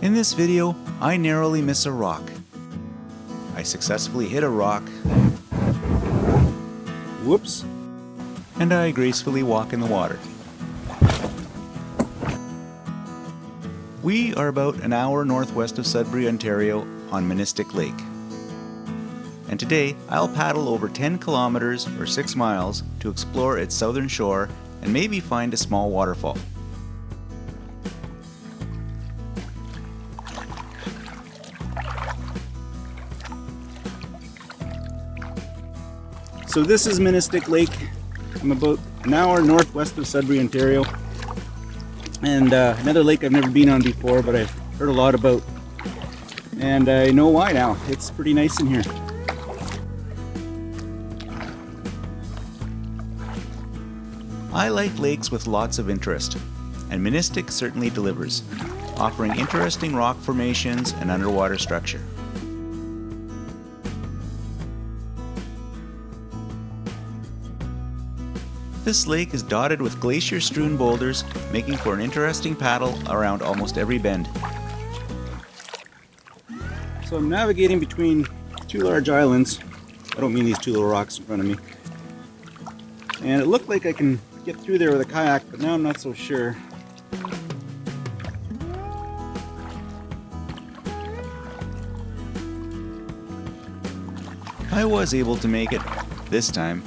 In this video, I narrowly miss a rock. I successfully hit a rock. Whoops. And I gracefully walk in the water. We are about an hour northwest of Sudbury, Ontario on Ministic Lake. And today, I'll paddle over 10 kilometers or 6 miles to explore its southern shore and maybe find a small waterfall. So this is Ministic Lake. I'm about an hour northwest of Sudbury, Ontario. And another lake I've never been on before, but I've heard a lot about. And I know why now. It's pretty nice in here. I like lakes with lots of interest, and Ministic certainly delivers, offering interesting rock formations and underwater structure. This lake is dotted with glacier-strewn boulders, making for an interesting paddle around almost every bend. So I'm navigating between two large islands. I don't mean these two little rocks in front of me. And it looked like I can get through there with a kayak, but now I'm not so sure. I was able to make it this time.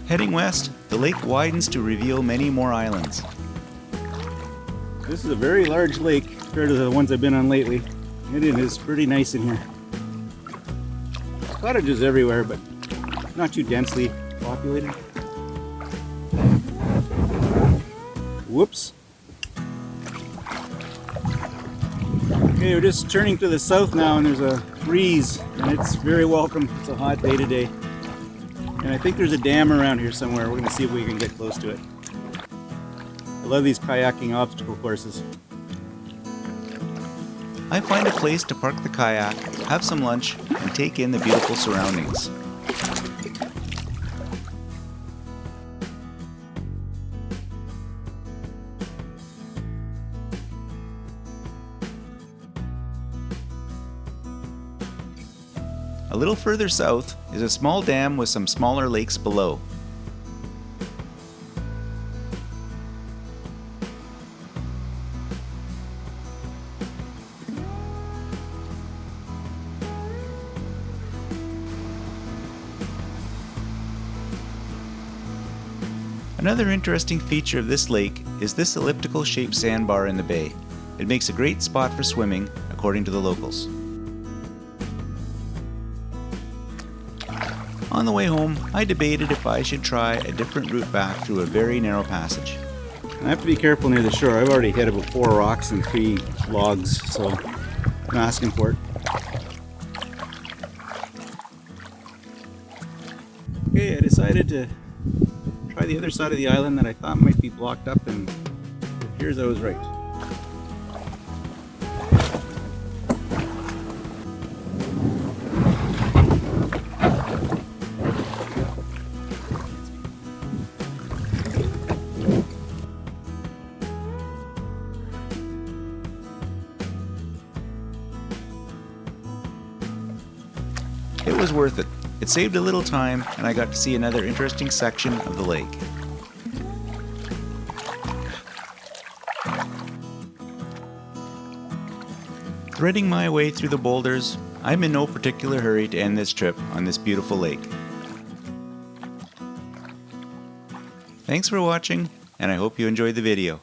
Heading west, the lake widens to reveal many more islands. This is a very large lake compared to the ones I've been on lately. It is pretty nice in here. Cottages everywhere, but not too densely populated. Whoops. Okay, we're just turning to the south now, and there's a breeze, and it's very welcome. It's a hot day today. And I think there's a dam around here somewhere. We're going to see if we can get close to it. I love these kayaking obstacle courses. I find a place to park the kayak, have some lunch, and take in the beautiful surroundings. A little further south is a small dam with some smaller lakes below. Another interesting feature of this lake is this elliptical shaped sandbar in the bay. It makes a great spot for swimming, according to the locals. On the way home, I debated if I should try a different route back through a very narrow passage. I have to be careful near the shore. I've already hit about 4 rocks and 3 logs, so I'm asking for it. Okay, I decided to try the other side of the island that I thought might be blocked up, and it appears I was right. It was worth it. It saved a little time, and I got to see another interesting section of the lake. Threading my way through the boulders, I'm in no particular hurry to end this trip on this beautiful lake. Thanks for watching, and I hope you enjoyed the video.